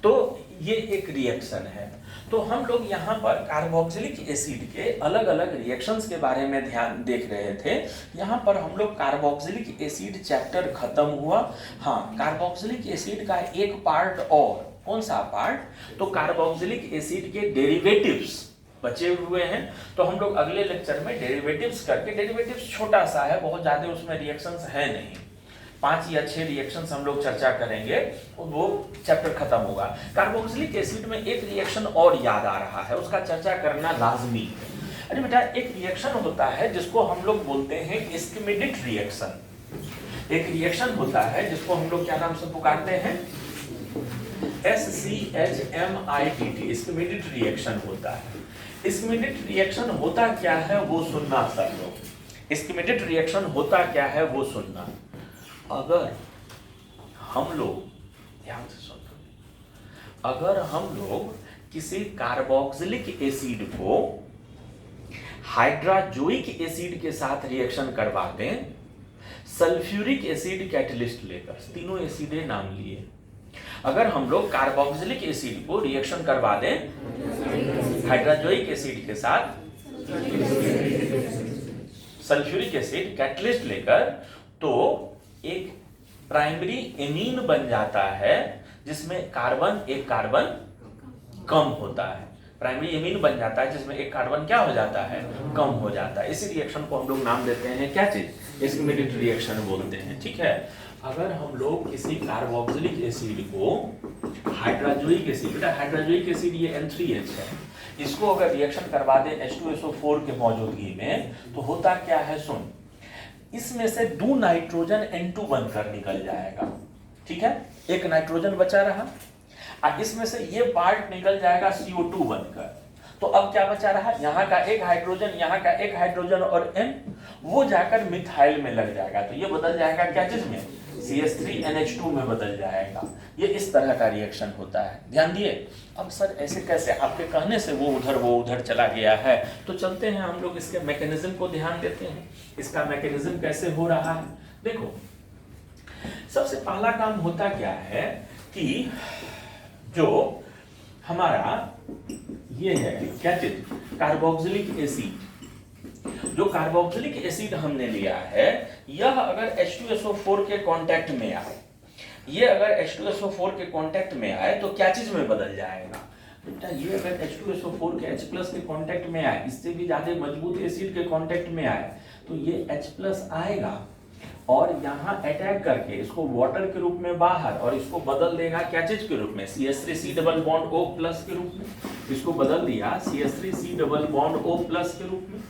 A: तो ये एक रिएक्शन है। तो हम लोग यहाँ पर कार्बोक्सिलिक एसिड के अलग अलग रिएक्शंस के बारे में ध्यान देख रहे थे। यहाँ पर हम लोग कार्बोक्सिलिक एसिड चैप्टर खत्म हुआ। हाँ, कार्बोक्सिलिक एसिड का एक पार्ट और, कौन सा पार्ट, तो कार्बोक्सिलिक एसिड के डेरिवेटिव्स बचे हुए हैं। तो हम लोग अगले लेक्चर में डेरिवेटिव्स करके, डेरिवेटिव्स छोटा सा है, बहुत ज्यादा उसमें रिएक्शंस है नहीं, 5 या 6 रिएक्शंस हम लोग चर्चा करेंगे, वो चैप्टर खत्म होगा। कार्बोक्सिलिक एसिड में एक रिएक्शन और याद आ रहा है, उसका चर्चा करना लाजमी है। अरे बेटा, एक रिएक्शन होता है जिसको हम लोग बोलते हैं इस्किमेटिक रिएक्शन। एक रिएक्शन होता है जिसको हम लोग क्या नाम से पुकारते हैं, SCHMITT, इस्किमेटिक रिएक्शन होता है। इस्किमेटिक रिएक्शन होता क्या है वो सुनना सब लोग। इस्किमेटिक रिएक्शन होता क्या है वो सुनना। अगर हम लोग, ध्यान से सुनना, अगर हम लोग किसी कार्बोक्सिलिक एसिड को हाइड्राजोइक एसिड के साथ रिएक्शन करवा दें, सल्फ्यूरिक एसिड कैटलिस्ट लेकर, तीनों एसिडे नाम लिए, अगर हम लोग कार्बोक्सिलिक एसिड को रिएक्शन करवा दें हाइड्राजोइक एसिड के साथ, सल्फ्यूरिक एसिड कैटलिस्ट लेकर, तो एक प्राइमरी एमीन बन जाता है जिसमें एक कार्बन कम होता है। प्राइमरी एमीन बन जाता है जिसमें एक कार्बन क्या हो जाता है, कम हो जाता है। इसी रिएक्शन को हम लोग नाम देते हैं क्या चीज, इस्किमेटिक रिएक्शन बोलते हैं, ठीक है। अगर हम लोग किसी कार्बोक्सिलिक एसिड को हाइड्राजोइक एसिड, बेटा हाइड्राजोइक एसिड ये N3H है, इसको अगर रिएक्शन करवा दें H2SO4 के मौजूदगी में, तो होता क्या है, सुन, इसमें से 2 नाइट्रोजन N2 बनकर निकल जाएगा, ठीक है, एक नाइट्रोजन बचा रहा, और इसमें से ये पार्ट निकल जाएगा CO2 बनकर। तो अब क्या बचा रहा, यहाँ का एक हाइड्रोजन, यहाँ का एक हाइड्रोजन और N, वो जाकर मिथाइल में लग जाएगा, तो ये बदल जाएगा क्या चीज में, CH3NH2 में बदल जाएगा। ये इस तरह का रिएक्शन होता है, ध्यान दिए। अब सर ऐसे कैसे, आपके कहने से वो उधर चला गया है, तो चलते हैं हम लोग इसके मैकेनिज्म को ध्यान देते हैं। इसका मैकेनिज्म कैसे हो रहा है, देखो, सबसे पहला काम होता क्या है कि जो हमारा ये है क्या चीज, कार्बोक्सिलिक एसिड, जो कार्बोक्सिलिक एसिड हमने लिया है, यह अगर H2SO4 के कांटेक्ट में आए, ये अगर H2SO4 के कांटेक्ट में आए तो क्या चीज में बदल जाएगा, बेटा ये अगर H2SO4 के H+ के कांटेक्ट में आए, इससे भी ज्यादा मजबूत एसिड के कांटेक्ट में आए, तो ये H+ आएगा और यहाँ अटैक करके इसको वाटर के रूप में बाहर, और इसको बदल देगा क्या चीज के रूप में, CH3C डबल बॉन्ड O+ के रूप में, इसको बदल दिया CH3C डबल बॉन्ड O+ के रूप में।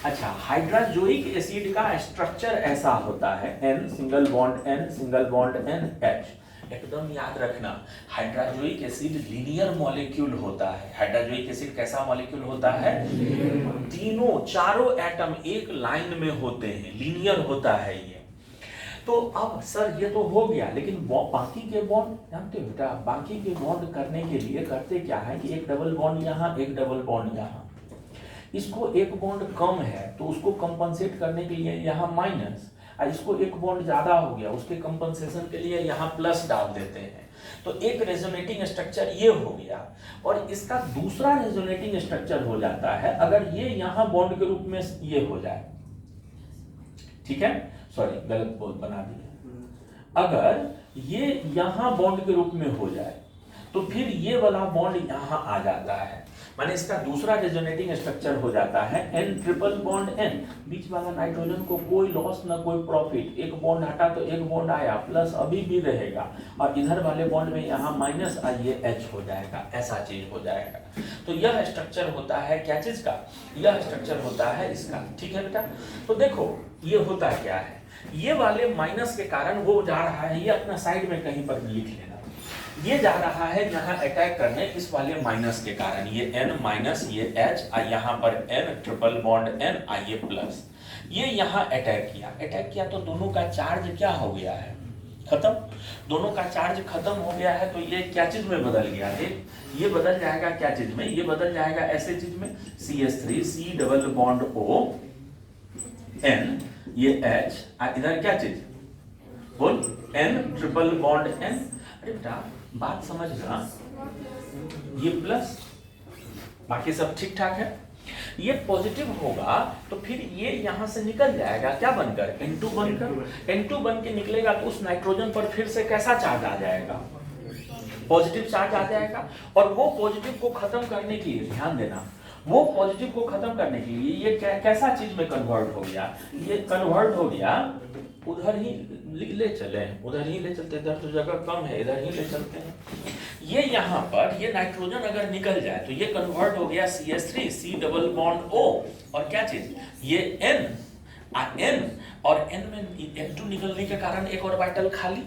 A: अच्छा, हाइड्राजोइक एसिड का स्ट्रक्चर ऐसा होता है, N single bond N single bond N H, एकदम याद रखना, हाइड्राजोइक एसिड लीनियर मॉलिक्यूल होता है। हाइड्राजोइक एसिड कैसा मॉलिक्यूल होता है, तीनों चारों एटम एक लाइन में होते हैं, लीनियर होता है ये। तो अब सर ये तो हो गया, लेकिन बाकी के बॉन्ड जानते हो बेटा, बाकी के बॉन्ड करने के लिए करते क्या है कि एक डबल बॉन्ड यहाँ, एक डबल बॉन्ड यहाँ, इसको एक बॉन्ड कम है तो उसको कंपनसेट करने के लिए यहाँ माइनस, और इसको एक बॉन्ड ज्यादा हो गया उसके कंपनसेशन के लिए यहाँ प्लस डाल देते हैं। तो एक रेजोनेटिंग स्ट्रक्चर ये हो गया, और इसका दूसरा रेजोनेटिंग स्ट्रक्चर हो जाता है अगर ये यहाँ बॉन्ड के रूप में ये हो जाए, ठीक है, सॉरी गलत बोल बना दिया, अगर ये यहाँ बॉन्ड के रूप में हो जाए तो फिर ये वाला बॉन्ड यहाँ आ जाता है, माने इसका दूसरा रेजोनेटिंग स्ट्रक्चर हो जाता है N ट्रिपल बॉन्ड N, बीच वाला नाइट्रोजन को कोई लॉस ना कोई प्रॉफिट, एक बॉन्ड हटा तो एक बॉन्ड आया, प्लस अभी भी रहेगा, और इधर वाले बॉन्ड में यहाँ माइनस आ, ये H हो जाएगा, ऐसा चीज हो जाएगा। तो यह स्ट्रक्चर होता है क्या चीज का, यह स्ट्रक्चर होता है इसका, ठीक है बेटा। तो देखो ये होता क्या है, ये वाले माइनस के कारण वो जा रहा है, ये अपना साइड में कहीं पर लिख लेना, ये जा रहा है यहाँ अटैक करने इस वाले माइनस के कारण, ये N माइनस ये H, यहाँ पर N ट्रिपल बॉन्ड N, ये प्लस, ये यहाँ अटैक किया तो दोनों का चार्ज क्या हो गया है, खत्म। दोनों का चार्ज खत्म हो गया है तो ये क्या चीज में बदल गया है, ये बदल जाएगा क्या चीज में, ये बदल जाएगा ऐसे चीज में CH3 C double bond O N, ये H, इधर क्या चीज बोल N ट्रिपल बॉन्ड N। अरे बेटा बात समझना, ये प्लस, बाकी सब ठीक ठाक है। ये पॉजिटिव होगा तो फिर ये यहां से निकल जाएगा क्या बनकर, N2 बनकर। N2 बन के निकलेगा तो उस नाइट्रोजन पर फिर से कैसा चार्ज आ जाएगा, पॉजिटिव चार्ज आ जाएगा। और वो पॉजिटिव को खत्म करने के लिए ध्यान देना, वो पॉजिटिव को खत्म करने के लिए ये कैसा चीज में कन्वर्ट हो गया, ये कन्वर्ट हो गया, उधर ही ले चले, उधर ही ले चलते, इधर तो जगह कम है, इधर ही ले चलते हैं। ये यहाँ पर ये नाइट्रोजन अगर निकल जाए तो ये कन्वर्ट हो गया CH3 C double bond O, और क्या चीज ये N और N में N2 निकलने के कारण एक ऑर्बिटल खाली,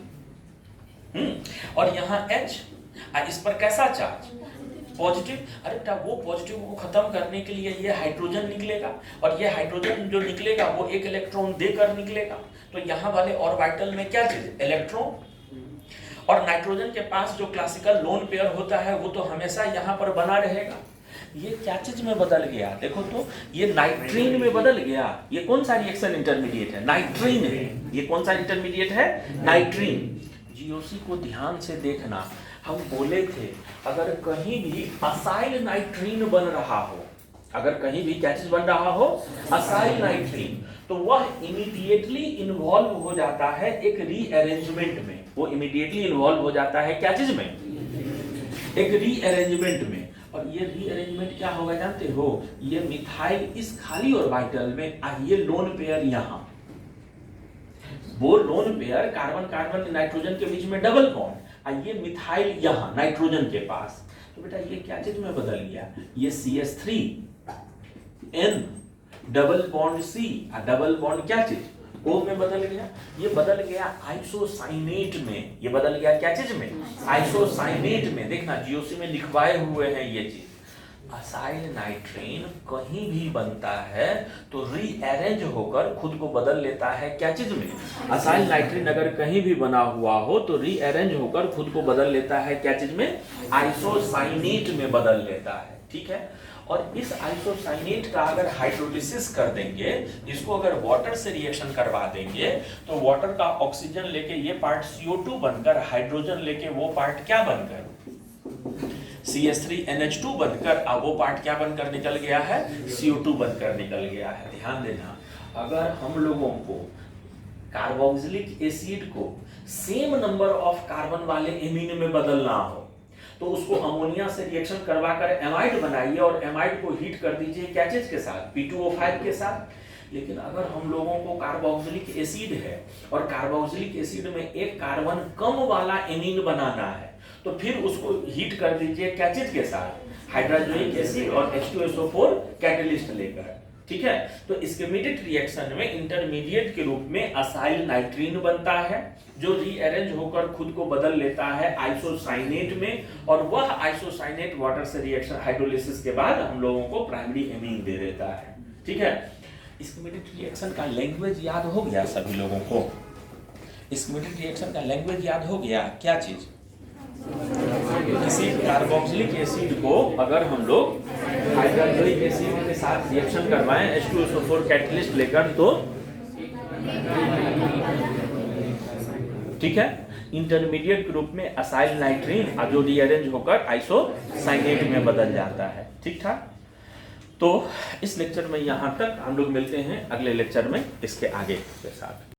A: और यहाँ H, इस पर कैसा चार्ज पॉजिटिव। अरे बेटा वो पॉजिटिव को खत्म करने के लिए ये हाइड्रोजन निकलेगा, और ये हाइड्रोजन जो निकलेगा वो एक इलेक्ट्रॉन देकर निकलेगा, तो यहाँ वाले ऑर्बिटल में क्या चीज इलेक्ट्रॉन। और नाइट्रोजन के पास जो क्लासिकल लोन पेयर होता है वो तो हमेशा यहाँ पर बना रहेगा। ये क्या चीज में बदल गया, देखो तो ये नाइट्रीन में बदल गया। ये कौन सा रिएक्शन इंटरमीडिएट है, नाइट्रीन है। ये कौन सा इंटरमीडिएट है, नाइट्रीन। जीओसी को ध्यान से देखना, हम बोले थे अगर कहीं भी असाइल नाइट्रीन बन रहा हो, अगर कहीं भी क्या चीज बन रहा हो, असाइल नाइट्रीन, तो वह इमीडिएटली इन्वॉल्व हो जाता है एक रीअरेंजमेंट में। वो इमीडिएटली इन्वॉल्व हो जाता है क्या चीज में, एक रीअरेंजमेंट में। और ये रीअरेंजमेंट क्या होगा जानते हो, ये मिथाइल इस खाली ऑर्बिटल में, ये लोन पेयर यहाँ, वो lone pair carbon carbon nitrogen के बीच में डबल बॉन्ड, ये मिथाइल यहाँ नाइट्रोजन के पास, तो बेटा ये क्या चीज में बदल गया, ये CH3 N double bond C, double bond क्या चीज O में बदल गया। ये बदल गया आइसोसाइनेट में, ये बदल गया क्या चीज में, आइसोसाइनेट में। देखना जीओसी में लिखवाए हुए हैं ये चीज। असाइल नाइट्रीन कहीं भी बनता है तो रीअरेंज होकर खुद को बदल लेता है क्या चीज में, असाइल नाइट्रीन अगर कहीं भी बना हुआ हो तो रीअरेंज होकर खुद को बदल लेता है क्या चीज में, आइसोसाइनेट में बदल लेता है। ठीक है, और इस आइसोसाइनेट का अगर हाइड्रोलिसिस कर देंगे, इसको अगर वाटर से रिएक्शन करवा देंगे, तो वाटर का ऑक्सीजन लेके ये पार्ट CO2 बनकर, हाइड्रोजन लेके वो पार्ट क्या बनकर, CH3NH2 बनकर, अब वो पार्ट क्या बनकर निकल गया है, CO2 बनकर निकल गया है। ध्यान देना, अगर हम लोगों को कार्बोक्सिलिक एसिड को सेम नंबर ऑफ कार्बन वाले एमीन में बदलना हो तो उसको अमोनिया से रिएक्शन करवाकर एमाइड बनाइए और एमाइड को हीट कर दीजिए क्या चीज के साथ, P2O5 के साथ। लेकिन अगर हम लोगों को कार्बोक्सिलिक एसिड है और कार्बोक्सिलिक एसिड में एक कार्बन कम वाला एमीन बनाना है तो फिर उसको हीट कर दीजिए क्या चीज के साथ, हाइड्रोजनिक एसिड और H2SO4 कैटलिस्ट लेकर। ठीक है, तो इस्कीमेटिक रिएक्शन में इंटरमीडिएट के रूप में असाइल नाइट्रीन बनता है जो रीअरेंज होकर खुद को बदल लेता है आइसोसाइनेट में, और वह आइसोसाइनेट वाटर से रिएक्शन हाइड्रोलिसिस के बाद हम लोगों को प्राइमरी एमीन दे देता है। ठीक है, इस्कीमेटिक रिएक्शन का लैंग्वेज याद हो गया सभी लोगों को, इस्कीमेटिक रिएक्शन का लैंग्वेज याद हो गया, क्या चीज, किसी कार्बोक्सिलिक एसिड को अगर हम लोग हाइड्रोक्सिलिक एसिड के साथ रिएक्शन करवाएं H2SO4 कैटलिस्ट लेकर तो ठीक है, इंटरमीडिएट ग्रुप में असाइल नाइट्रीन जो रीअरेंज होकर आइसोसाइनेट में बदल जाता है। ठीक ठाक, तो इस लेक्चर में यहाँ तक, हम लोग मिलते हैं अगले लेक्चर में इसके आगे के साथ।